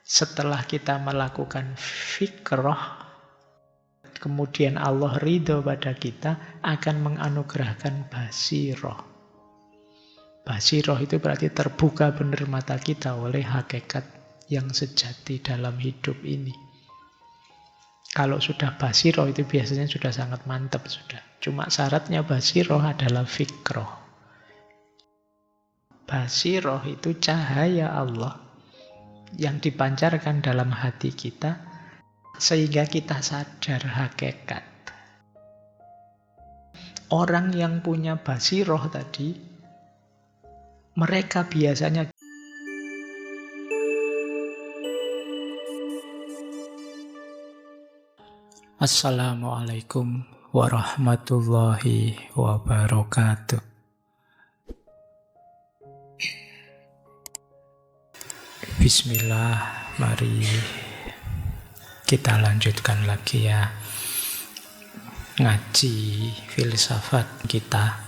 Setelah kita melakukan fikroh, kemudian Allah ridho pada kita, akan menganugerahkan basiroh. Basiroh itu berarti terbuka benar mata kita oleh hakikat yang sejati dalam hidup ini. Kalau sudah basiroh itu biasanya sudah sangat mantap sudah. Cuma syaratnya basiroh adalah fikroh. Basiroh itu cahaya Allah yang dipancarkan dalam hati kita sehingga kita sadar hakikat. Orang yang punya basiroh tadi, mereka biasanya Assalamualaikum warahmatullahi wabarakatuh. Bismillah, mari kita lanjutkan lagi ya ngaji filsafat kita.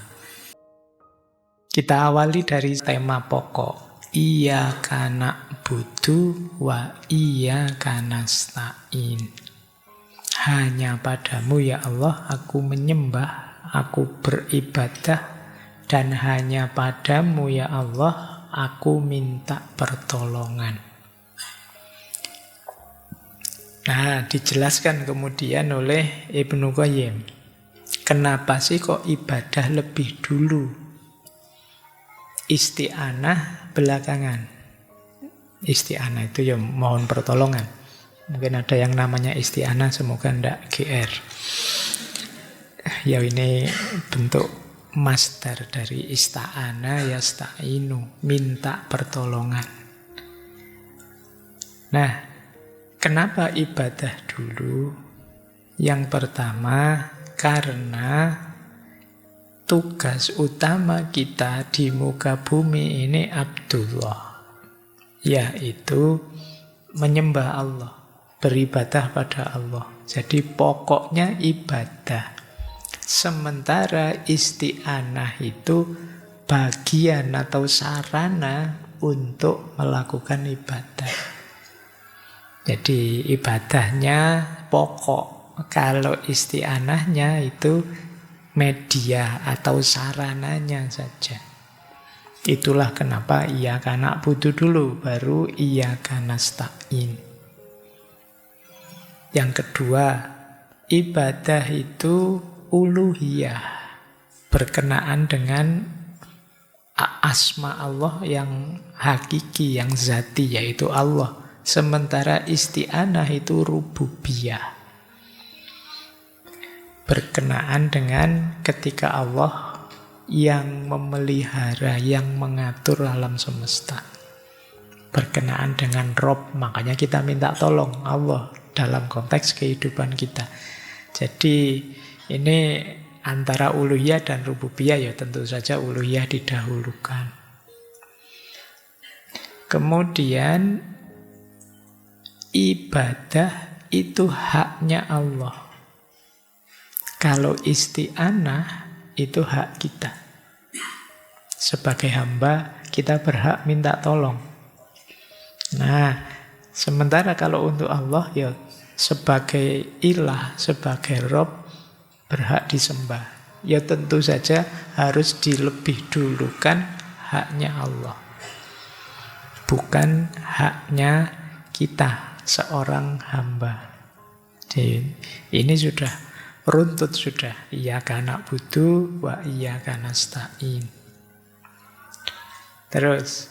Kita awali dari tema pokok, iyyaka na'budu wa iyyaka nasta'in. Hanya padamu ya Allah aku menyembah, aku beribadah, dan hanya padamu ya Allah aku minta pertolongan. Nah, dijelaskan kemudian oleh Ibnu Qayyim. Kenapa sih kok ibadah lebih dulu? Isti'anah belakangan. Isti'anah itu ya mohon pertolongan. Mungkin ada yang namanya isti'anah, semoga tidak GR. Ya ini bentuk masdar dari ista'ana yasta'inu, minta pertolongan. Nah, kenapa ibadah dulu? Yang pertama, karena tugas utama kita di muka bumi ini Abdullah, yaitu menyembah Allah, beribadah pada Allah. Jadi pokoknya ibadah. Sementara isti'anah itu bagian atau sarana untuk melakukan ibadah. Jadi ibadahnya pokok. Kalau isti'anahnya itu media atau sarananya saja. Itulah kenapa iyyaka na'budu dulu, baru iyyaka nasta'in. Yang kedua, ibadah itu uluhiyah, berkenaan dengan asma Allah yang hakiki, yang zati, yaitu Allah. Sementara isti'anah itu rububiyah, berkenaan dengan ketika Allah yang memelihara, yang mengatur alam semesta. Berkenaan dengan Rob, makanya kita minta tolong Allah dalam konteks kehidupan kita. Jadi ini antara uluhiyah dan rububiyah, ya tentu saja uluhiyah didahulukan. Kemudian ibadah itu haknya Allah. Kalau isti'anah itu hak kita. Sebagai hamba kita berhak minta tolong. Nah, sementara kalau untuk Allah ya sebagai ilah, sebagai Rob berhak disembah. Ya tentu saja harus dilebih dulukan haknya Allah. Bukan haknya kita seorang hamba. Jadi, ini sudah runtut sudah. Iyyaka na'budu wa iyyaka nasta'in. Terus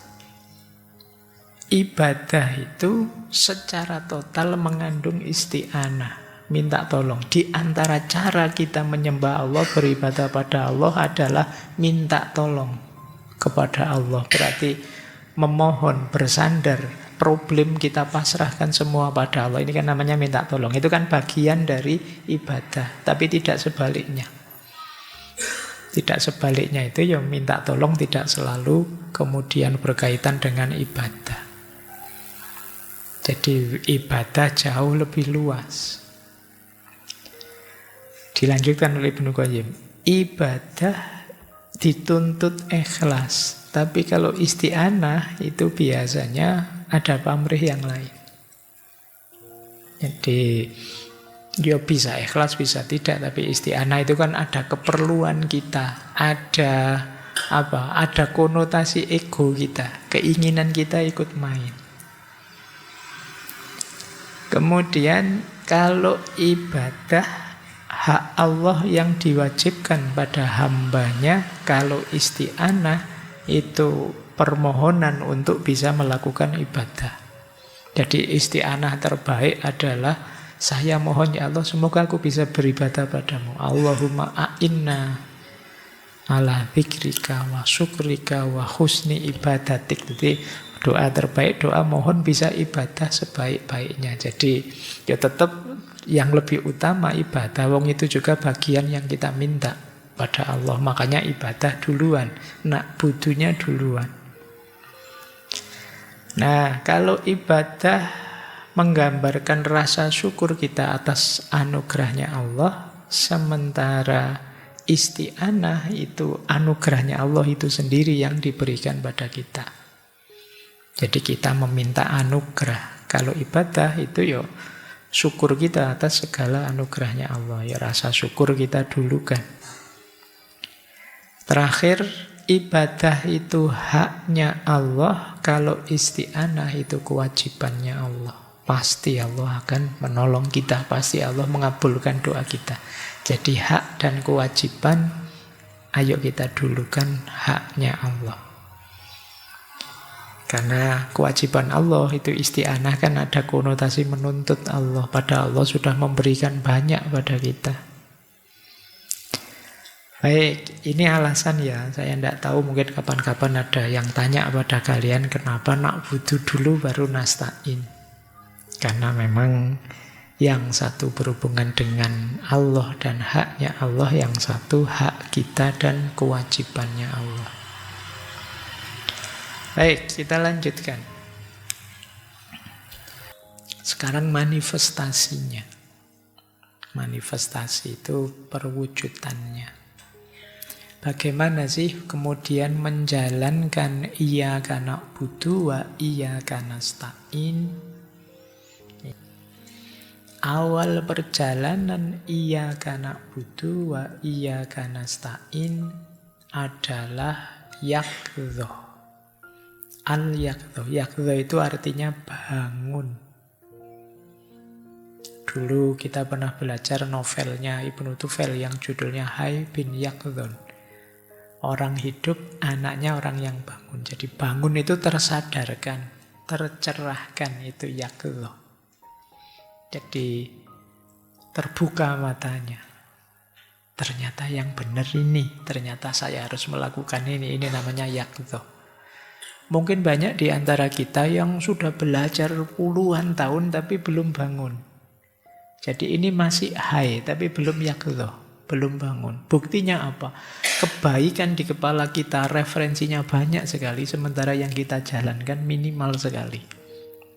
ibadah itu secara total mengandung isti'anah, minta tolong. Di antara cara kita menyembah Allah, beribadah pada Allah adalah minta tolong kepada Allah. Berarti memohon, bersandar, problem kita pasrahkan semua pada Allah. Ini kan namanya minta tolong. Itu kan bagian dari ibadah, tapi tidak sebaliknya. Tidak sebaliknya itu yang minta tolong tidak selalu kemudian berkaitan dengan ibadah. Jadi ibadah jauh lebih luas. Dilanjutkan oleh Ibnu Qayyim. Ibadah dituntut ikhlas. Tapi kalau isti'anah itu biasanya ada pamrih yang lain. Jadi ya bisa ikhlas, bisa tidak, tapi isti'anah itu kan ada keperluan kita, ada apa? Ada konotasi ego kita, keinginan kita ikut main. Kemudian kalau ibadah hak Allah yang diwajibkan pada hambanya, kalau isti'anah itu permohonan untuk bisa melakukan ibadah. Jadi isti'anah terbaik adalah saya mohon ya Allah semoga aku bisa beribadah padamu. Allahumma a'inna ala dzikrika wa syukrika wa husni ibadatik. Jadi doa terbaik, doa mohon bisa ibadah sebaik-baiknya. Jadi ya tetap yang lebih utama ibadah. Wong itu juga bagian yang kita minta pada Allah. Makanya ibadah duluan, nak butuhnya duluan. Nah, kalau ibadah menggambarkan rasa syukur kita atas anugerahnya Allah, sementara isti'anah itu anugerahnya Allah itu sendiri yang diberikan pada kita. Jadi kita meminta anugerah. Kalau ibadah itu ya syukur kita atas segala anugerahnya Allah. Ya rasa syukur kita dulu kan. Terakhir, ibadah itu haknya Allah, kalau isti'anah itu kewajibannya Allah. Pasti Allah akan menolong kita, pasti Allah mengabulkan doa kita. Jadi hak dan kewajiban, ayo kita dulukan haknya Allah. Karena kewajiban Allah itu isti'anah kan ada konotasi menuntut Allah. Padahal Allah sudah memberikan banyak pada kita. Baik, ini alasan ya. Saya tidak tahu mungkin kapan-kapan ada yang tanya pada kalian kenapa nak butuh dulu baru nasta'in. Karena memang yang satu berhubungan dengan Allah dan haknya Allah, yang satu hak kita dan kewajibannya Allah. Baik, kita lanjutkan. Sekarang manifestasinya. Manifestasi itu perwujudannya. Bagaimana sih kemudian menjalankan iyyaka na'budu wa iyyaka nasta'in? Awal perjalanan iyyaka na'budu wa iyyaka nasta'in adalah yaqdhah. Al-yaqdhah. Yaqdhah itu artinya bangun. Dulu kita pernah belajar novelnya Ibnu Tufel yang judulnya Hayy bin Yaqdhan. Orang hidup, anaknya orang yang bangun. Jadi bangun itu tersadarkan, tercerahkan, itu yaqdhah. Jadi terbuka matanya. Ternyata yang benar ini, ternyata saya harus melakukan ini namanya yaqdhah. Mungkin banyak di antara kita yang sudah belajar puluhan tahun tapi belum bangun. Jadi ini masih hayy tapi belum yaqdhah. Belum bangun. Buktinya apa? Kebaikan di kepala kita referensinya banyak sekali, sementara yang kita jalankan minimal sekali.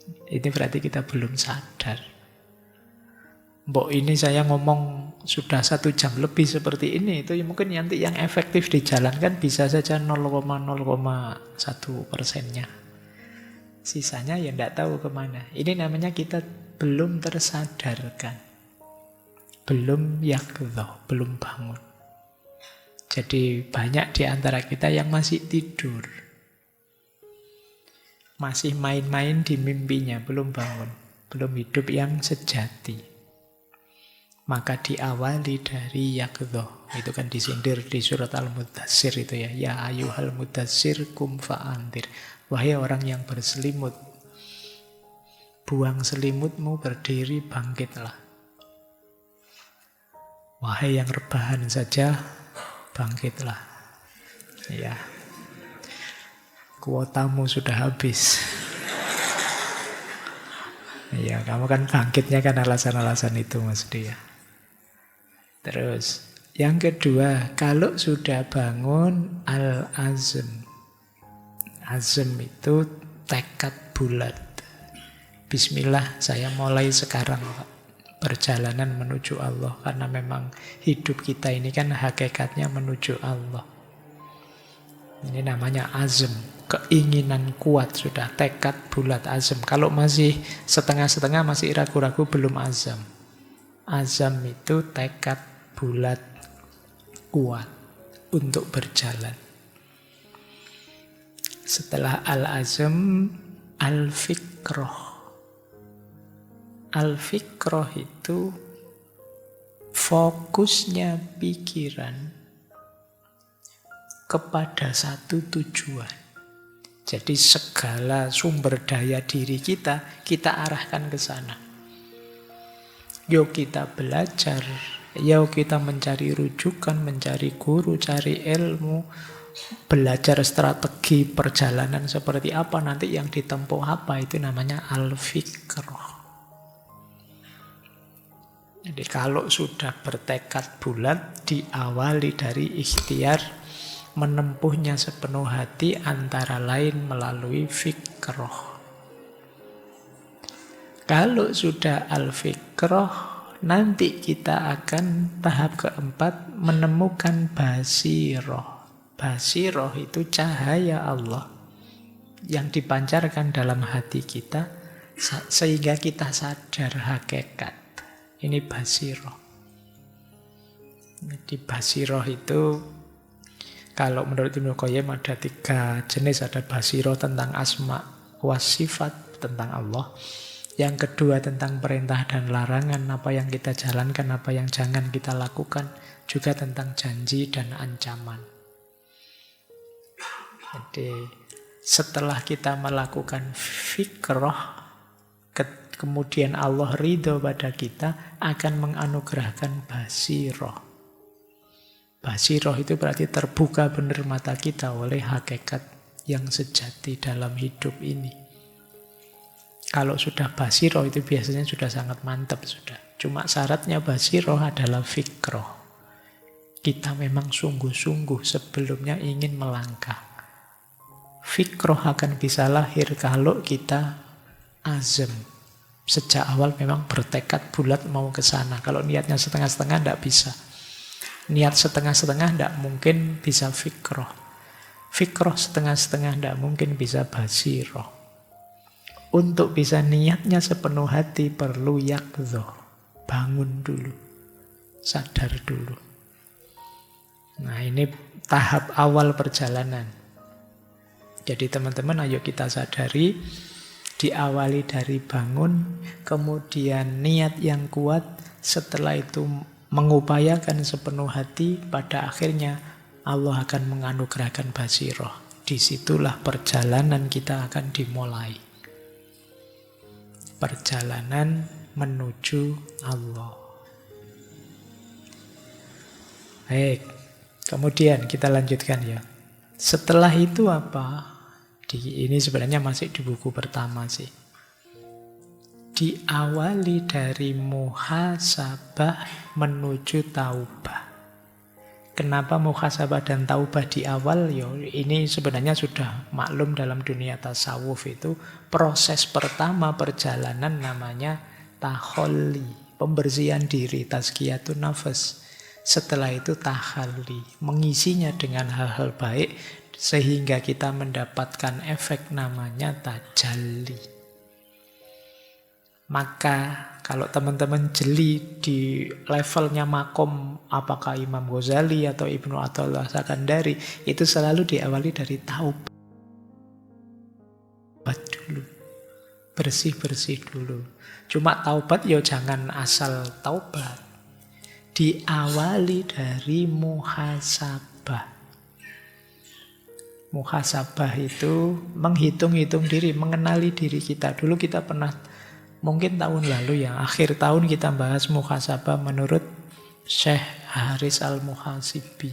Ini berarti kita belum sadar. Mbok ini saya ngomong sudah 1 jam lebih seperti ini, itu mungkin nanti yang efektif dijalankan bisa saja 0,01%-nya. Sisanya ya tidak tahu kemana. Ini namanya kita belum tersadarkan. Belum yaqdhah, belum bangun. Jadi banyak di antara kita yang masih tidur. Masih main-main di mimpinya, belum bangun. Belum hidup yang sejati. Maka diawali dari yaqdhah. Itu kan disindir di surat Al-Mudatsir itu ya. Ya ayyuhal mudatsir kum fa'andir. Wahai orang yang berselimut, buang selimutmu, berdiri, bangkitlah. Wahai yang rebahan saja, bangkitlah. Ya, kuotamu sudah habis. Ya, kamu kan bangkitnya kan alasan-alasan itu maksudnya. Terus, yang kedua, kalau sudah bangun, al-azm. Azm itu tekad bulat. Bismillah, saya mulai sekarang, Pak. Perjalanan menuju Allah. Karena memang hidup kita ini kan hakikatnya menuju Allah. Ini namanya azm. keinginan kuat, sudah tekad bulat azam. Kalau masih setengah-setengah, masih ragu-ragu, belum azam. Azam itu tekad bulat kuat untuk berjalan. Setelah al-azam, al-fikroh. Al-fikroh itu fokusnya pikiran kepada satu tujuan. Jadi segala sumber daya diri kita arahkan ke sana. Yuk kita belajar, yuk kita mencari rujukan, mencari guru, cari ilmu, belajar strategi perjalanan seperti apa, nanti yang ditempuh apa, itu namanya al-fikroh. Jadi kalau sudah bertekad bulat, diawali dari ikhtiar, menempuhnya sepenuh hati, antara lain melalui fikroh. Kalau sudah al-fikroh, nanti kita akan tahap keempat, menemukan basiroh. Basiroh itu cahaya Allah yang dipancarkan dalam hati kita, sehingga kita sadar hakikat. Ini basiroh. Jadi basiroh itu, kalau menurut Ibnu Qayyim ada 3 jenis. Ada basiroh tentang asma wa sifat, tentang Allah. Yang kedua tentang perintah dan larangan, apa yang kita jalankan, apa yang jangan kita lakukan. Juga tentang janji dan ancaman. Jadi setelah kita melakukan fikroh, kemudian Allah ridho pada kita, akan menganugerahkan basiroh. Basiroh itu berarti terbuka benar mata kita oleh hakikat yang sejati dalam hidup ini. Kalau sudah basiroh itu biasanya sudah sangat mantap sudah. Cuma syaratnya basiroh adalah fikroh. Kita memang sungguh-sungguh sebelumnya ingin melangkah. Fikroh akan bisa lahir kalau kita azam. Sejak awal memang bertekad bulat mau ke sana. Kalau niatnya setengah-setengah tidak bisa. Niat setengah-setengah tidak mungkin bisa fikroh. Fikroh setengah-setengah tidak mungkin bisa basiroh. Untuk bisa niatnya sepenuh hati perlu yakdhoh. Bangun dulu. Sadar dulu. Nah ini tahap awal perjalanan. Jadi teman-teman ayo kita sadari, diawali dari bangun, kemudian niat yang kuat, setelah itu mengupayakan sepenuh hati, pada akhirnya Allah akan menganugerahkan basiroh. Disitulah perjalanan kita akan dimulai. Perjalanan menuju Allah. Baik, kemudian kita lanjutkan ya. Setelah itu apa? Ini sebenarnya masih di buku pertama sih. Diawali dari muhasabah menuju taubah. Kenapa muhasabah dan taubah di awal? Ini sebenarnya sudah maklum dalam dunia tasawuf itu. Proses pertama perjalanan namanya taholli, pembersihan diri, tazkiyatun nafas. Setelah itu tahalli, mengisinya dengan hal-hal baik, sehingga kita mendapatkan efek namanya tajalli. Maka kalau teman-teman jeli di levelnya makom, apakah Imam Ghazali atau Ibnu Athaillah Sakandari, itu selalu diawali dari taubat dulu. Bersih-bersih dulu. Cuma taubat jangan asal taubat. Diawali dari muhasabah. Muhasabah itu menghitung-hitung diri, mengenali diri kita. Dulu kita pernah, mungkin tahun lalu ya, akhir tahun kita bahas muhasabah menurut Syekh Haris Al-Muhasibi.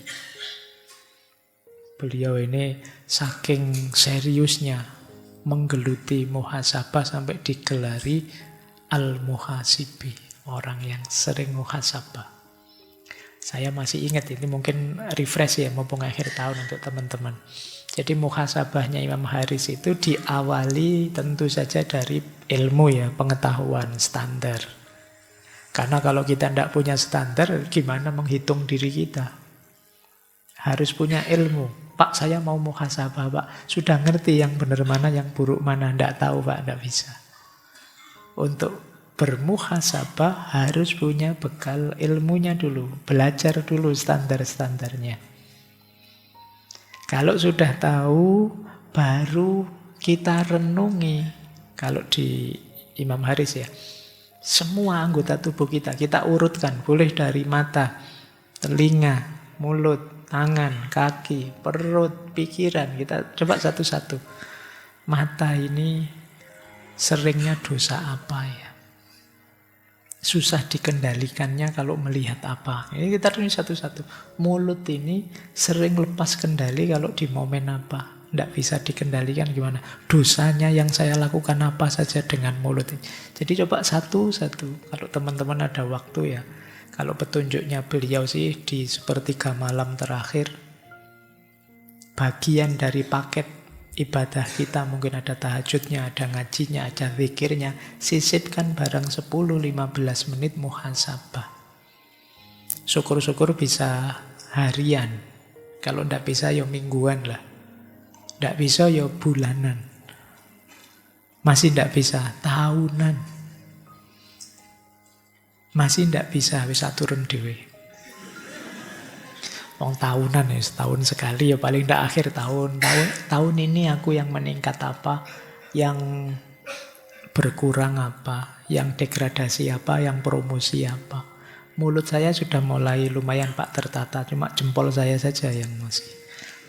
Beliau ini saking seriusnya menggeluti muhasabah sampai digelari Al-Muhasibi, orang yang sering muhasabah. Saya masih ingat, ini mungkin refresh ya, mumpung akhir tahun untuk teman-teman. Jadi muhasabahnya Imam Haris itu diawali tentu saja dari ilmu ya, pengetahuan standar. Karena kalau kita tidak punya standar, gimana menghitung diri kita? Harus punya ilmu. Pak, saya mau muhasabah, Pak. Sudah ngerti yang benar mana, yang buruk mana? Tidak tahu, Pak, tidak bisa. Untuk bermuhasabah harus punya bekal ilmunya dulu. Belajar dulu standar-standarnya. Kalau sudah tahu, baru kita renungi. Kalau di Imam Haris ya, semua anggota tubuh kita urutkan. Boleh dari mata, telinga, mulut, tangan, kaki, perut, pikiran. Kita coba satu-satu. Mata ini seringnya dosa apa ya? Susah dikendalikannya kalau melihat apa. Ini kita tulis satu-satu. Mulut ini sering lepas kendali kalau di momen apa. Tidak bisa dikendalikan gimana. Dosanya yang saya lakukan apa saja dengan mulut ini. Jadi coba satu-satu. Kalau teman-teman ada waktu ya. Kalau petunjuknya beliau sih di sepertiga malam terakhir. Bagian dari paket ibadah kita, mungkin ada tahajudnya, ada ngajinya, ada zikirnya. Sisipkan barang 10-15 menit muhasabah. Syukur-syukur bisa harian. Kalau tidak bisa ya mingguan lah. Tidak bisa ya bulanan. Masih tidak bisa tahunan. Masih tidak bisa, bisa turun dewe. Tahunan ya, setahun sekali ya paling tidak akhir tahun ini aku yang meningkat apa, yang berkurang apa, yang degradasi apa, yang promosi apa. Mulut saya sudah mulai lumayan Pak tertata, cuma jempol saya saja yang masih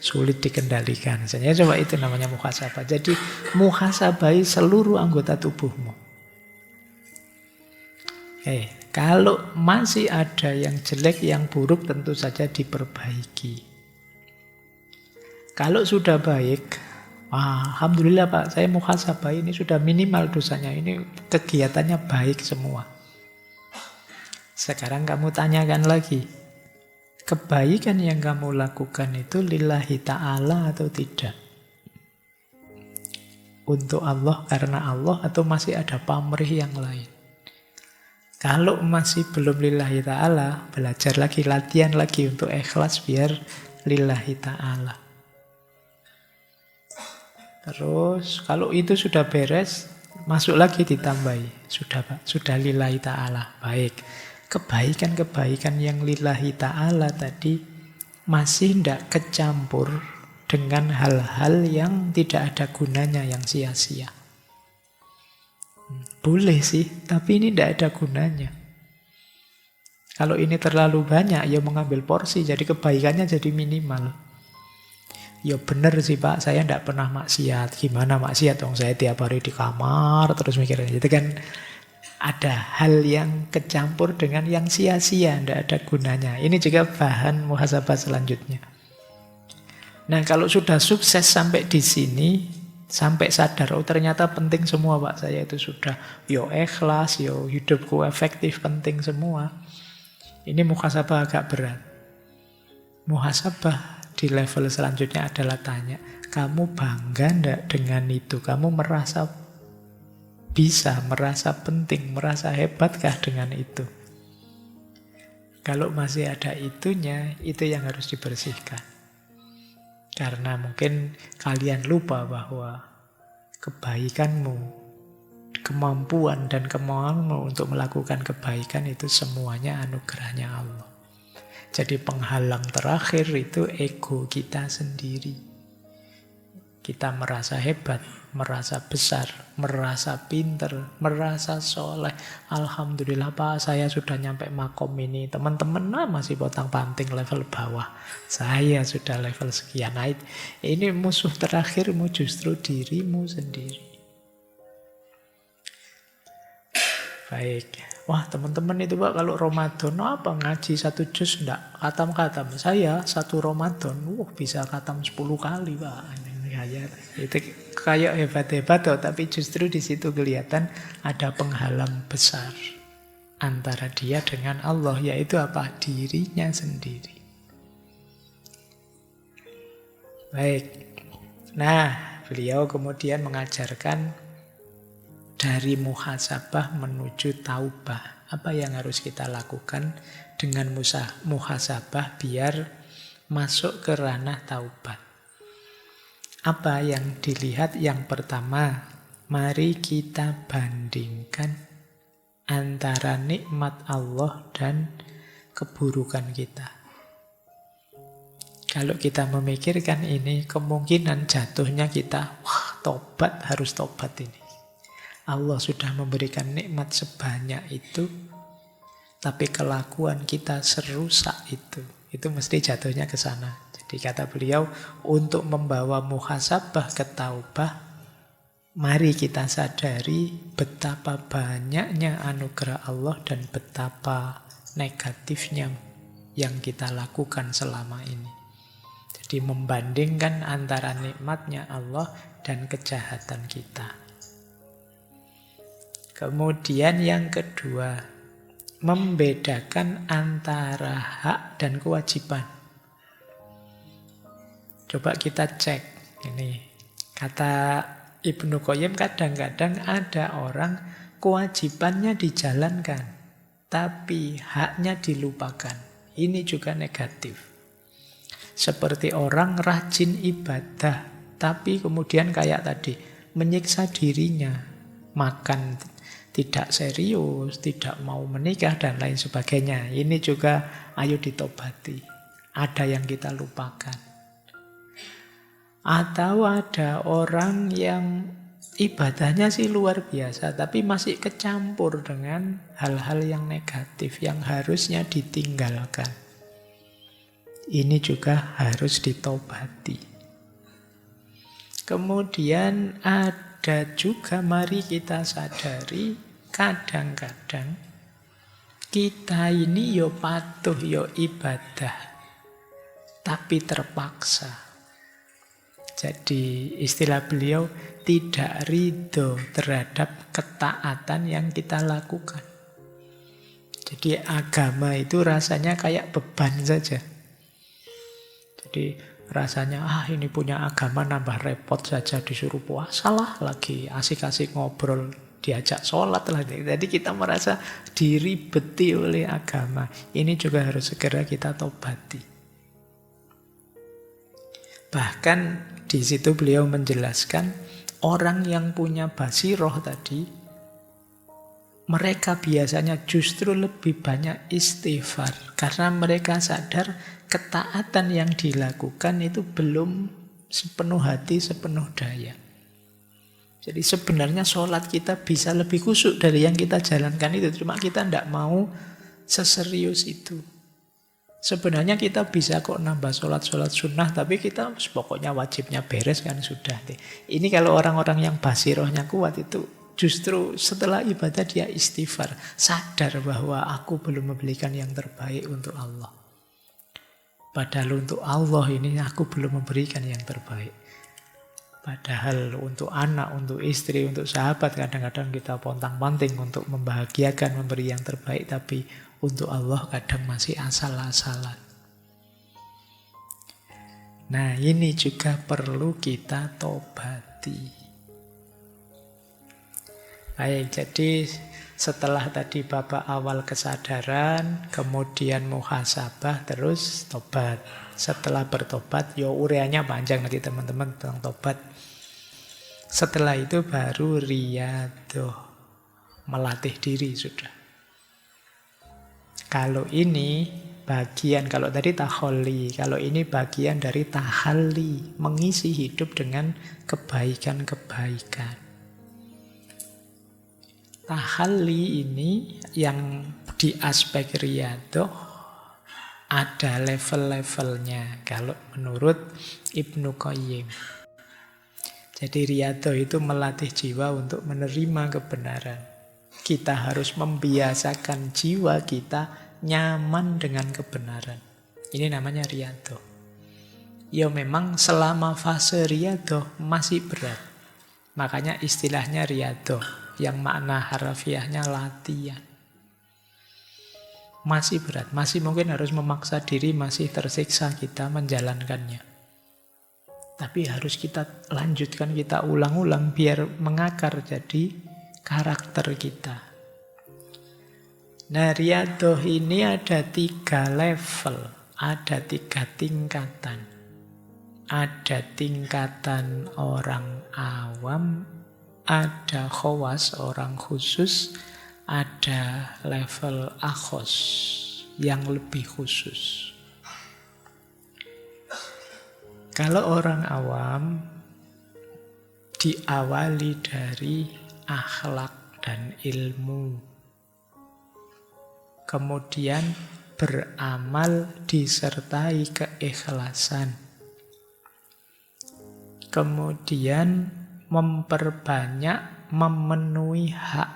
sulit dikendalikan. Saya coba, itu namanya muhasabah. Jadi muhasabahi seluruh anggota tubuhmu. Kalau masih ada yang jelek, yang buruk, tentu saja diperbaiki. Kalau sudah baik, alhamdulillah Pak, saya muhasabah ini sudah minimal dosanya. Ini kegiatannya baik semua. Sekarang kamu tanyakan lagi, kebaikan yang kamu lakukan itu lillahi ta'ala atau tidak? Untuk Allah, karena Allah, atau masih ada pamrih yang lain? Kalau masih belum lillahi ta'ala, belajar lagi, latihan lagi untuk ikhlas biar lillahi ta'ala. Terus kalau itu sudah beres, masuk lagi ditambahi. Sudah Pak, sudah lillahi ta'ala. Baik. Kebaikan-kebaikan yang lillahi ta'ala tadi masih tidak kecampur dengan hal-hal yang tidak ada gunanya, yang sia-sia. Boleh sih, tapi ini tidak ada gunanya. Kalau ini terlalu banyak, ya mengambil porsi, jadi kebaikannya jadi minimal. Ya benar sih Pak, saya tidak pernah maksiat. Gimana maksiat? Saya tiap hari di kamar, terus mikirin. Itu kan ada hal yang kecampur dengan yang sia-sia, tidak ada gunanya. Ini juga bahan muhasabah selanjutnya. Nah, kalau sudah sukses sampai di sini, sampai sadar, ternyata penting semua Pak, saya itu sudah ikhlas, hidupku efektif, penting semua. Ini muhasabah agak berat. Muhasabah di level selanjutnya adalah tanya, kamu bangga enggak dengan itu? Kamu merasa bisa, merasa penting, merasa hebatkah dengan itu? Kalau masih ada itunya, itu yang harus dibersihkan. Karena mungkin kalian lupa bahwa kebaikanmu, kemampuan dan kemauanmu untuk melakukan kebaikan itu semuanya anugerahnya Allah. Jadi penghalang terakhir itu ego kita sendiri. Kita merasa hebat, merasa besar, merasa pinter, merasa soleh. Alhamdulillah Pak, saya sudah nyampe makom ini. Teman-teman masih potang-panting level bawah. Saya sudah level sekian. Nah, ini musuh terakhirmu justru dirimu sendiri. Baik. Wah teman-teman itu Pak, kalau Ramadan apa ngaji 1 juz enggak? Khatam-khatam. Saya 1 Ramadan, bisa khatam 10 kali Pak. Itu kayak hebat-hebat tapi justru di situ kelihatan ada penghalang besar antara dia dengan Allah, yaitu apa? Dirinya sendiri. Baik. Nah, beliau kemudian mengajarkan dari muhasabah menuju taubah. Apa yang harus kita lakukan dengan muhasabah biar masuk ke ranah taubat? Apa yang dilihat? Yang pertama, mari kita bandingkan antara nikmat Allah dan keburukan kita. Kalau kita memikirkan ini, kemungkinan jatuhnya kita, wah tobat, harus tobat ini. Allah sudah memberikan nikmat sebanyak itu, tapi kelakuan kita serusak itu mesti jatuhnya ke sana. Jadi kata beliau, untuk membawa muhasabah ke taubah, mari kita sadari betapa banyaknya anugerah Allah dan betapa negatifnya yang kita lakukan selama ini. Jadi membandingkan antara nikmatnya Allah dan kejahatan kita. Kemudian yang kedua, membedakan antara hak dan kewajiban. Coba kita cek ini. Kata Ibnu Qayyim, kadang-kadang ada orang kewajibannya dijalankan, tapi haknya dilupakan. Ini juga negatif. Seperti orang rajin ibadah, tapi kemudian kayak tadi, menyiksa dirinya, makan tidak serius, tidak mau menikah, dan lain sebagainya. Ini juga ayo ditobati. Ada yang kita lupakan. Atau ada orang yang ibadahnya sih luar biasa, tapi masih kecampur dengan hal-hal yang negatif, yang harusnya ditinggalkan. Ini juga harus ditobati. Kemudian ada juga, mari kita sadari, kadang-kadang kita ini yo patuh, yo ibadah, tapi terpaksa. Jadi istilah beliau, tidak ridho terhadap ketaatan yang kita lakukan. Jadi agama itu rasanya kayak beban saja. Jadi rasanya, ini punya agama nambah repot saja, disuruh puasa lah lagi, asik-asik ngobrol, diajak sholat lah. Jadi kita merasa diribeti oleh agama. Ini juga harus segera kita tobati. Bahkan di situ beliau menjelaskan, orang yang punya basiroh tadi, mereka biasanya justru lebih banyak istighfar. Karena mereka sadar ketaatan yang dilakukan itu belum sepenuh hati, sepenuh daya. Jadi sebenarnya sholat kita bisa lebih khusyuk dari yang kita jalankan itu. Cuma kita tidak mau seserius itu. Sebenarnya kita bisa kok nambah sholat-sholat sunnah, tapi kita pokoknya wajibnya beres kan sudah. Ini kalau orang-orang yang basirohnya kuat itu justru setelah ibadah dia istighfar. Sadar bahwa aku belum memberikan yang terbaik untuk Allah. Padahal untuk Allah ini aku belum memberikan yang terbaik. Padahal untuk anak, untuk istri, untuk sahabat kadang-kadang kita pontang-panting untuk membahagiakan, memberi yang terbaik. Tapi untuk Allah kadang masih asal-asalan. Nah ini juga perlu kita tobati. Baik, jadi setelah tadi babak awal kesadaran, kemudian muhasabah, terus tobat. Setelah bertobat, ureanya panjang nanti teman-teman tentang tobat. Setelah itu baru riyadhah, melatih diri sudah. Kalau ini bagian, kalau tadi taholli, kalau ini bagian dari tahalli, mengisi hidup dengan kebaikan-kebaikan. Tahalli ini yang di aspek riyadhah ada level-levelnya kalau menurut Ibnu Qayyim. Jadi riyadhah itu melatih jiwa untuk menerima kebenaran. Kita harus membiasakan jiwa kita nyaman dengan kebenaran. Ini namanya riyadhah. Ya memang selama fase riyadhah masih berat. Makanya istilahnya riyadhah. Yang makna harfiahnya latihan. Masih berat, masih mungkin harus memaksa diri, masih tersiksa kita menjalankannya. Tapi harus kita lanjutkan, kita ulang-ulang biar mengakar jadi karakter kita. Nah riyadhah ini ada 3 level, ada 3 tingkatan. ada tingkatan orang awam, ada khawas, orang khusus, ada level akhos yang lebih khusus. Kalau orang awam diawali dari akhlak dan ilmu, kemudian beramal disertai keikhlasan, kemudian memperbanyak memenuhi hak,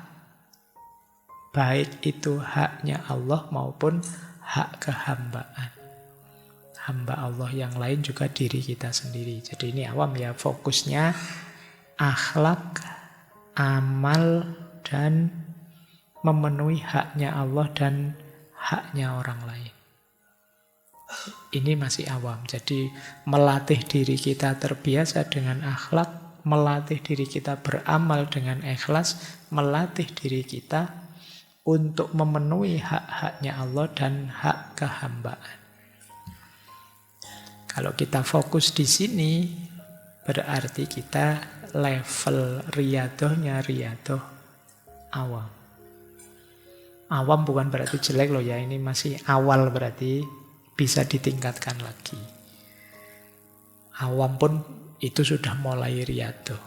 baik itu haknya Allah maupun hak kehambaan. Hamba Allah yang lain juga diri kita sendiri. Jadi ini awam ya, fokusnya akhlak, amal, dan memenuhi haknya Allah dan haknya orang lain. Ini masih awam. Jadi melatih diri kita terbiasa dengan akhlak, melatih diri kita beramal dengan ikhlas, melatih diri kita untuk memenuhi hak-haknya Allah dan hak kehambaan. Kalau kita fokus di sini, berarti kita level riyadohnya riyadoh awam. Awam bukan berarti jelek loh ya, ini masih awal, berarti bisa ditingkatkan lagi. Awam pun itu sudah mulai riyadoh.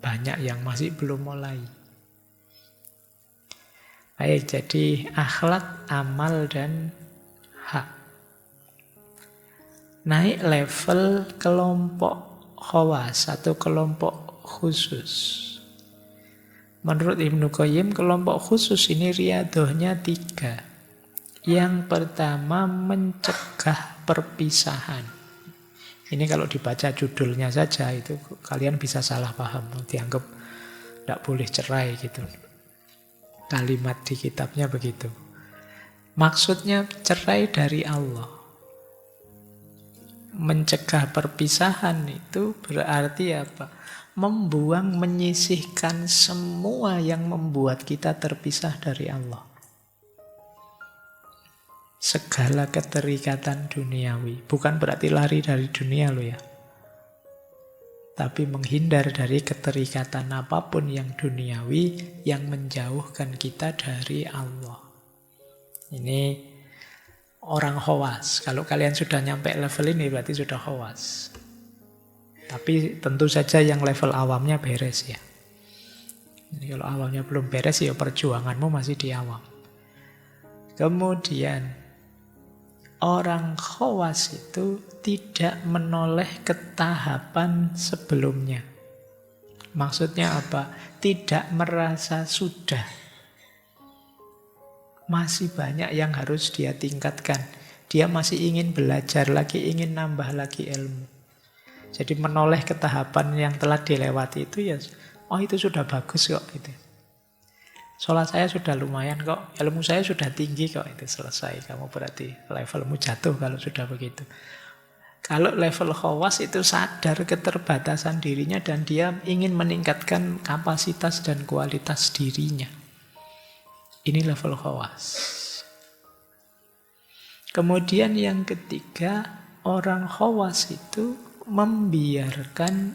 Banyak yang masih belum mulai. Baik, jadi akhlak, amal, dan hak. Naik level kelompok khawas atau kelompok khusus. Menurut Ibnu Qayyim, kelompok khusus ini riyadohnya 3. Yang pertama, mencegah perpisahan. Ini kalau dibaca judulnya saja, itu kalian bisa salah paham. Dianggap tidak boleh cerai gitu. Kalimat di kitabnya begitu. Maksudnya cerai dari Allah. Mencegah perpisahan itu berarti apa? Membuang, menyisihkan semua yang membuat kita terpisah dari Allah. Segala keterikatan duniawi. Bukan berarti lari dari dunia loh ya. Tapi menghindar dari keterikatan apapun yang duniawi yang menjauhkan kita dari Allah. Ini orang khawas. Kalau kalian sudah nyampe level ini berarti sudah khawas. Tapi tentu saja yang level awamnya beres ya. Jadi kalau awamnya belum beres ya perjuanganmu masih di awam. Kemudian orang khawas itu tidak menoleh ke tahapan sebelumnya. Maksudnya apa? Tidak merasa sudah. Masih banyak yang harus dia tingkatkan. Dia masih ingin belajar lagi, ingin nambah lagi ilmu. Jadi menoleh ke tahapan yang telah dilewati itu ya, oh itu sudah bagus kok. Gitu. Sholat saya sudah lumayan kok, ilmu saya sudah tinggi kok, itu selesai. Kamu berarti levelmu jatuh kalau sudah begitu. Kalau level khawas itu sadar keterbatasan dirinya dan dia ingin meningkatkan kapasitas dan kualitas dirinya. Ini level khawas. Kemudian yang ketiga, orang khawas itu membiarkan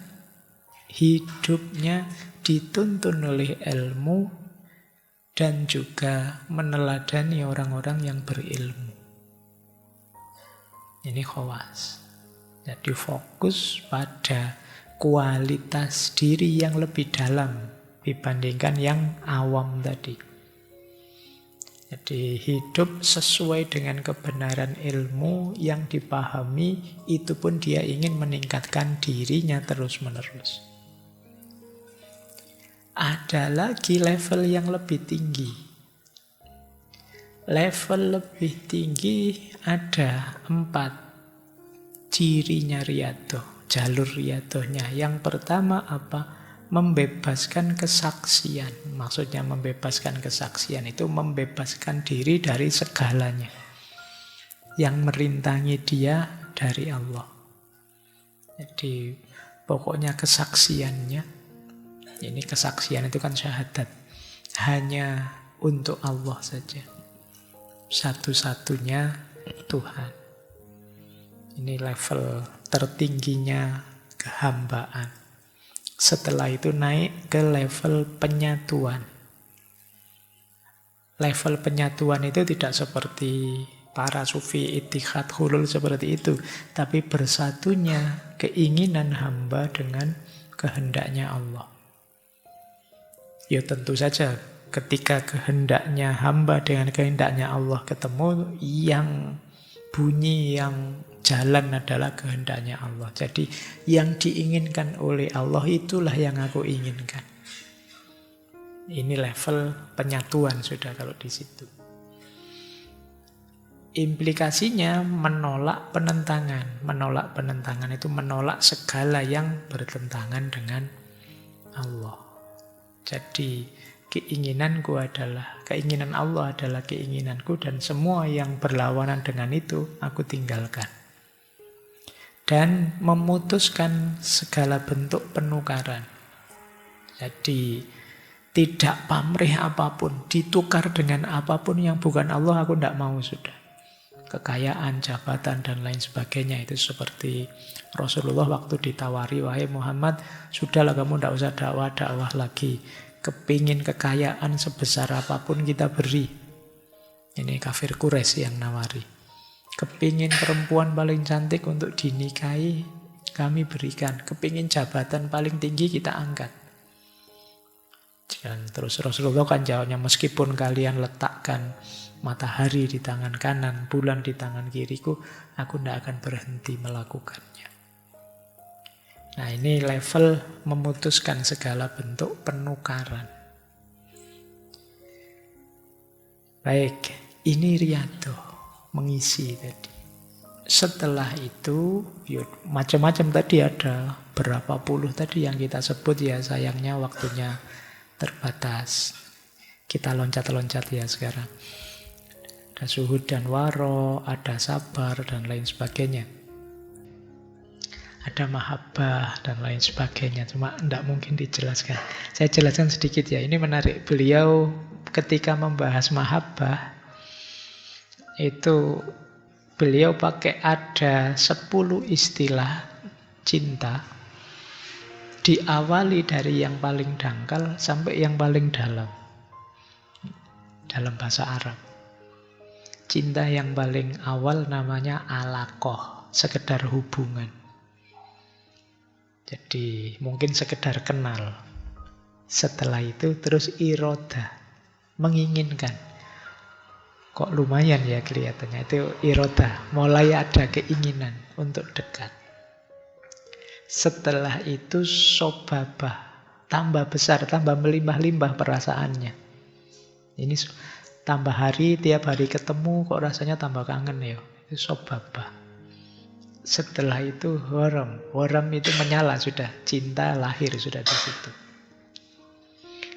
hidupnya dituntun oleh ilmu dan juga meneladani orang-orang yang berilmu. Ini khawas. Jadi fokus pada kualitas diri yang lebih dalam dibandingkan yang awam tadi. Jadi hidup sesuai dengan kebenaran ilmu yang dipahami, itu pun dia ingin meningkatkan dirinya terus-menerus. Ada lagi level yang lebih tinggi. Level lebih tinggi ada 4 cirinya riyadoh, jalur riyadohnya. Yang pertama apa? Membebaskan kesaksian. Maksudnya membebaskan kesaksian itu membebaskan diri dari segalanya yang merintangi dia dari Allah. Jadi pokoknya kesaksiannya, ini kesaksian itu kan syahadat, hanya untuk Allah saja, satu-satunya Tuhan. Ini level tertingginya kehambaan. Setelah itu naik ke level penyatuan. Level penyatuan itu tidak seperti para sufi ittihad hulul seperti itu, tapi bersatunya keinginan hamba dengan kehendaknya Allah. Ya tentu saja ketika kehendaknya hamba dengan kehendaknya Allah ketemu, yang bunyi, yang jalan adalah kehendaknya Allah. Jadi yang diinginkan oleh Allah itulah yang aku inginkan. Ini level penyatuan sudah kalau di situ. Implikasinya menolak penentangan. Menolak penentangan itu menolak segala yang bertentangan dengan Allah. Jadi keinginan Allah adalah keinginanku, dan semua yang berlawanan dengan itu aku tinggalkan. Dan memutuskan segala bentuk penukaran. Jadi tidak pamrih apapun, ditukar dengan apapun yang bukan Allah, aku tidak mau sudah. Kekayaan, jabatan, dan lain sebagainya. Itu seperti Rasulullah waktu ditawari, wahai Muhammad, sudahlah kamu tidak usah dakwah lagi. Kepingin kekayaan sebesar apapun kita beri. Ini kafir Quraisy yang nawari. Kepingin perempuan paling cantik untuk dinikahi, kami berikan. Kepingin jabatan paling tinggi, kita angkat. Dan terus Rasulullah kan jawabnya, meskipun kalian letakkan matahari di tangan kanan, bulan di tangan kiriku, aku tidak akan berhenti melakukannya. Nah, ini level memutuskan segala bentuk penukaran. Baik, ini riyadhah, mengisi tadi. Setelah itu, macam-macam tadi, ada berapa puluh tadi yang kita sebut ya, sayangnya waktunya terbatas. Kita loncat-loncat ya sekarang. Ada suhud dan waro, ada sabar dan lain sebagainya. Ada mahabbah dan lain sebagainya. Cuma tidak mungkin dijelaskan. Saya jelaskan sedikit ya. Ini menarik. Beliau ketika membahas mahabbah, itu beliau pakai ada 10 istilah cinta. Diawali dari yang paling dangkal sampai yang paling dalam. Dalam bahasa Arab. Cinta yang paling awal namanya alaqah, sekedar hubungan. Jadi mungkin sekedar kenal. Setelah itu terus iroda, menginginkan. Kok lumayan ya kelihatannya, itu iroda, mulai ada keinginan untuk dekat. Setelah itu sobabah, tambah besar, tambah melimpah-limpah perasaannya. Ini tambah hari, tiap hari ketemu kok rasanya tambah kangen ya. Itu sobabah. Setelah itu horam. Horam itu menyala sudah. Cinta lahir sudah di situ.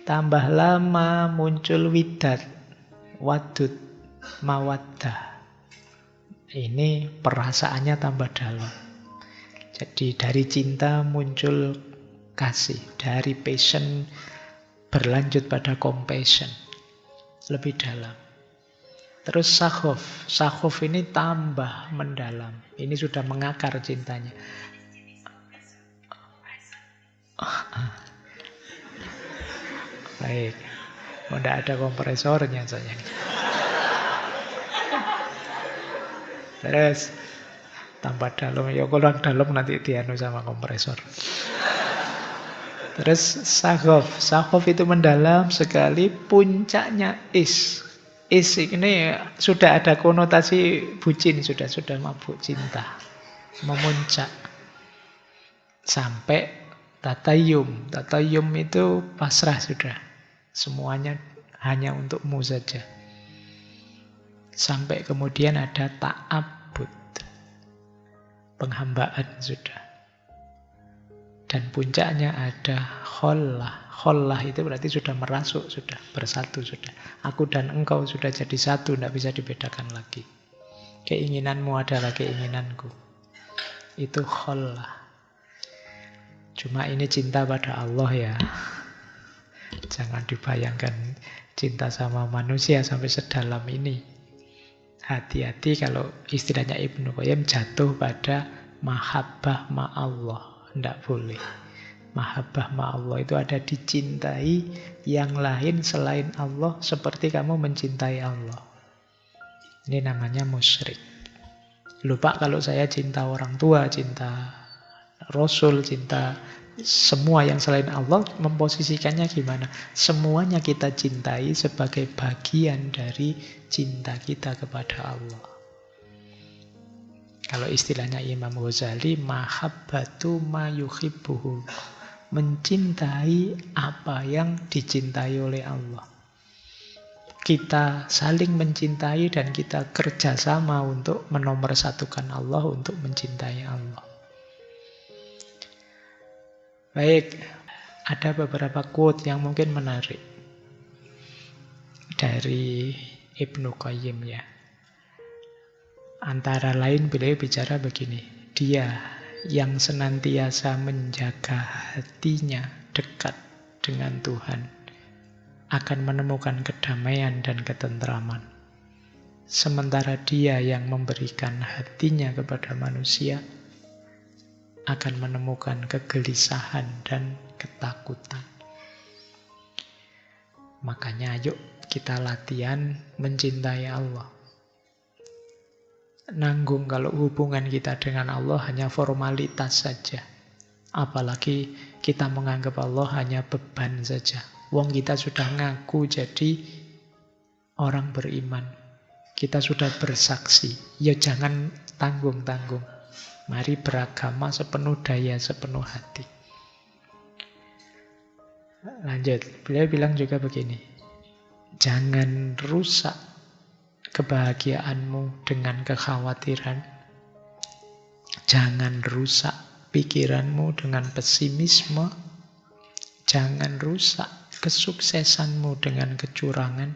Tambah lama muncul widad, wadud, mawaddah. Ini perasaannya tambah dalam. Jadi dari cinta muncul kasih. Dari passion berlanjut pada compassion. Lebih dalam. Terus sakhof. Sakhof ini tambah mendalam. Ini sudah mengakar cintanya. Baik. Oh, tidak ada kompresornya sayang. Terus tambah dalam. Ya kalau dalam nanti dianu sama kompresor. Terus sakhof. Sakhof itu mendalam sekali, puncaknya is. Is ini sudah ada konotasi bucin, sudah mabuk cinta. Memuncak. Sampai tatayum. Tatayum itu pasrah sudah. Semuanya hanya untukmu saja. Sampai kemudian ada ta'abbud. Penghambaan sudah. Dan puncaknya ada khollah. Khollah itu berarti sudah merasuk, sudah bersatu, sudah. Aku dan engkau sudah jadi satu, tidak bisa dibedakan lagi. Keinginanmu adalah keinginanku. Itu khollah. Cuma ini cinta pada Allah ya. Jangan dibayangkan cinta sama manusia sampai sedalam ini. Hati-hati kalau istilahnya Ibnu Qayyim jatuh pada mahabbah ma'allah. Tidak boleh. Mahabbah ma'allah itu ada dicintai yang lain selain Allah seperti kamu mencintai Allah. Ini namanya musyrik. Lupa kalau saya cinta orang tua, cinta Rasul, cinta semua yang selain Allah, memposisikannya gimana? Semuanya kita cintai sebagai bagian dari cinta kita kepada Allah. Kalau istilahnya Imam Ghazali, mahabbatu ma yuhibbuhu, mencintai apa yang dicintai oleh Allah. Kita saling mencintai dan kita kerjasama untuk menomorsatukan Allah, untuk mencintai Allah. Baik, ada beberapa quote yang mungkin menarik dari Ibnu Qayyim ya. Antara lain beliau bicara begini, dia yang senantiasa menjaga hatinya dekat dengan Tuhan akan menemukan kedamaian dan ketentraman. Sementara dia yang memberikan hatinya kepada manusia akan menemukan kegelisahan dan ketakutan. Makanya ayo kita latihan mencintai Allah. Nanggung kalau hubungan kita dengan Allah hanya formalitas saja. Apalagi kita menganggap Allah hanya beban saja. Wong kita sudah ngaku jadi orang beriman. Kita sudah bersaksi. Ya jangan tanggung-tanggung. Mari beragama sepenuh daya, sepenuh hati. Lanjut, beliau bilang juga begini, jangan rusak kebahagiaanmu dengan kekhawatiran. Jangan rusak pikiranmu dengan pesimisme. Jangan rusak kesuksesanmu dengan kecurangan.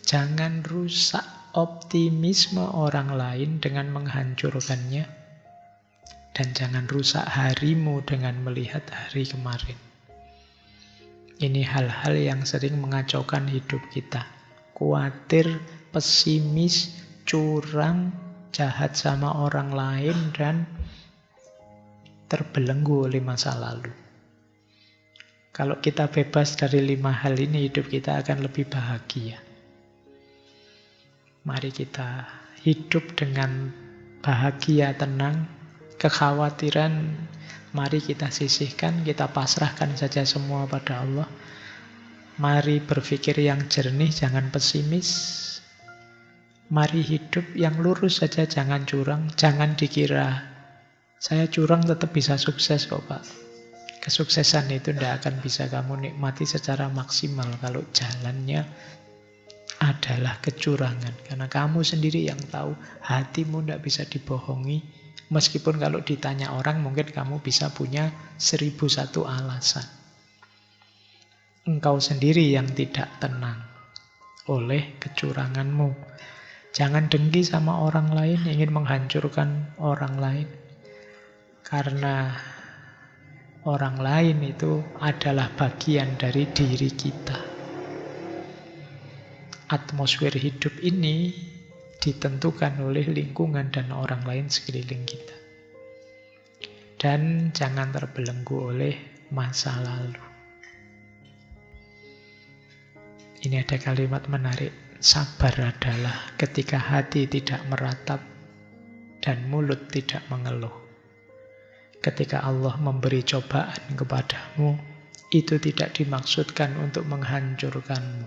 Jangan rusak optimisme orang lain dengan menghancurkannya. Dan jangan rusak harimu dengan melihat hari kemarin. Ini hal-hal yang sering mengacaukan hidup kita. Khawatir, pesimis, curang, jahat sama orang lain, dan terbelenggu oleh masa lalu. Kalau kita bebas dari 5 hal ini, hidup kita akan lebih bahagia. Mari kita hidup dengan bahagia, tenang. Kekhawatiran mari kita sisihkan, kita pasrahkan saja semua pada Allah. Mari berpikir yang jernih, jangan pesimis. Mari hidup yang lurus saja, jangan curang. Jangan dikira saya curang tetap bisa sukses kok Pak. Kesuksesan itu tidak akan bisa kamu nikmati secara maksimal kalau jalannya adalah kecurangan. Karena kamu sendiri yang tahu, hatimu tidak bisa dibohongi. Meskipun kalau ditanya orang, mungkin kamu bisa punya 1001 alasan. Engkau sendiri yang tidak tenang oleh kecuranganmu. Jangan dengki sama orang lain, ingin menghancurkan orang lain. Karena orang lain itu adalah bagian dari diri kita. Atmosfer hidup ini ditentukan oleh lingkungan dan orang lain sekeliling kita. Dan jangan terbelenggu oleh masa lalu. Ini ada kalimat menarik. Sabar adalah ketika hati tidak meratap dan mulut tidak mengeluh. Ketika Allah memberi cobaan kepadamu, itu tidak dimaksudkan untuk menghancurkanmu.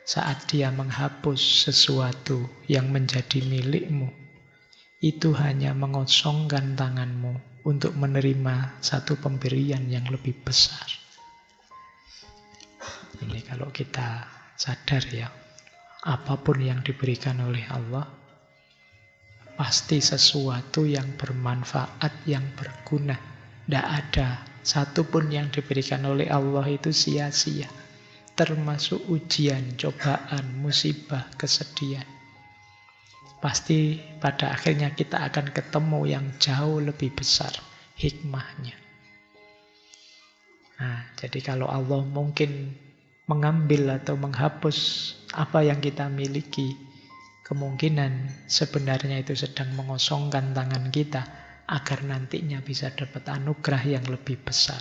Saat dia menghapus sesuatu yang menjadi milikmu, itu hanya mengosongkan tanganmu untuk menerima satu pemberian yang lebih besar. Ini kalau kita sadar ya, apapun yang diberikan oleh Allah, pasti sesuatu yang bermanfaat, yang berguna. Tidak ada satupun yang diberikan oleh Allah itu sia-sia. Termasuk ujian, cobaan, musibah, kesedihan. Pasti pada akhirnya kita akan ketemu yang jauh lebih besar hikmahnya. Nah, jadi kalau Allah mungkin mengambil atau menghapus apa yang kita miliki, kemungkinan sebenarnya itu sedang mengosongkan tangan kita agar nantinya bisa dapat anugerah yang lebih besar.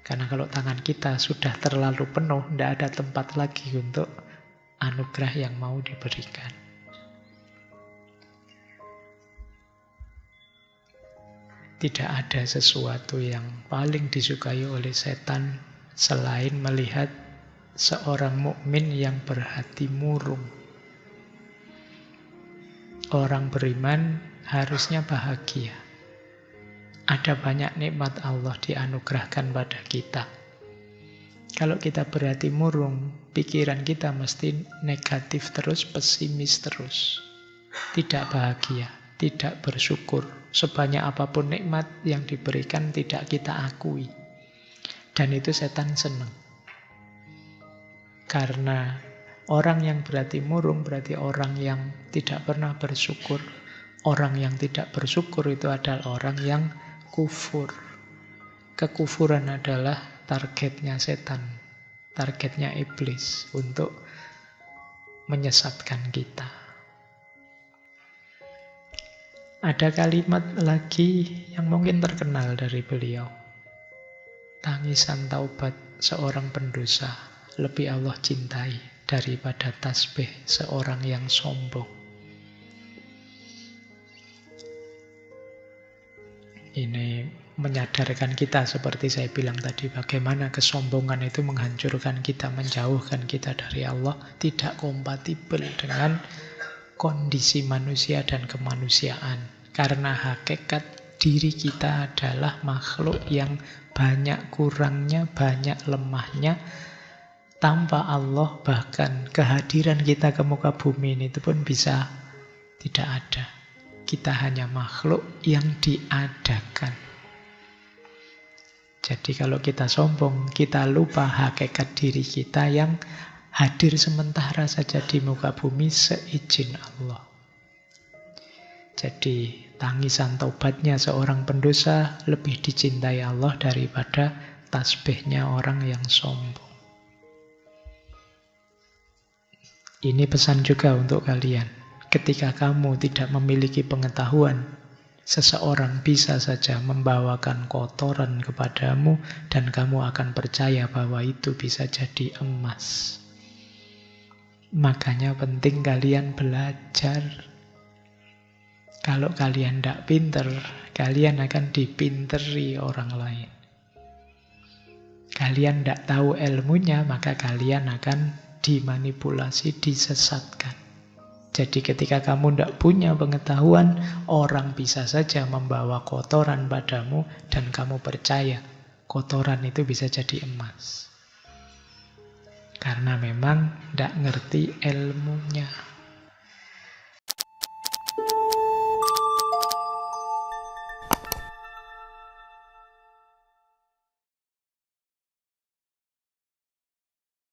Karena kalau tangan kita sudah terlalu penuh, tidak ada tempat lagi untuk anugerah yang mau diberikan. Tidak ada sesuatu yang paling disukai oleh setan selain melihat seorang mukmin yang berhati murung. Orang beriman harusnya bahagia. Ada banyak nikmat Allah dianugerahkan pada kita. Kalau kita berhati murung, pikiran kita mesti negatif terus, pesimis terus. Tidak bahagia, tidak bersyukur. Sebanyak apapun nikmat yang diberikan tidak kita akui. Dan itu setan senang. Karena orang yang berhati murung berarti orang yang tidak pernah bersyukur. Orang yang tidak bersyukur itu adalah orang yang kufur. Kekufuran adalah targetnya setan, targetnya iblis untuk menyesatkan kita. Ada kalimat lagi yang mungkin terkenal dari beliau. Tangisan taubat seorang pendosa lebih Allah cintai daripada tasbih seorang yang sombong. Ini menyadarkan kita seperti saya bilang tadi, bagaimana kesombongan itu menghancurkan kita, menjauhkan kita dari Allah, tidak kompatibel dengan kondisi manusia dan kemanusiaan. Karena hakikat diri kita adalah makhluk yang banyak kurangnya, banyak lemahnya. Tanpa Allah bahkan kehadiran kita ke muka bumi ini itu pun bisa tidak ada. Kita hanya makhluk yang diadakan. Jadi kalau kita sombong, kita lupa hakikat diri kita yang hadir sementara saja di muka bumi seizin Allah. Jadi tangisan taubatnya seorang pendosa lebih dicintai Allah daripada tasbihnya orang yang sombong. Ini pesan juga untuk kalian. Ketika kamu tidak memiliki pengetahuan, seseorang bisa saja membawakan kotoran kepadamu dan kamu akan percaya bahwa itu bisa jadi emas. Makanya penting kalian belajar. Kalau kalian tidak pinter, kalian akan dipinteri orang lain. Kalian tidak tahu ilmunya, maka kalian akan dimanipulasi, disesatkan. Jadi ketika kamu tidak punya pengetahuan, orang bisa saja membawa kotoran padamu dan kamu percaya kotoran itu bisa jadi emas. Karena memang tidak ngerti ilmunya.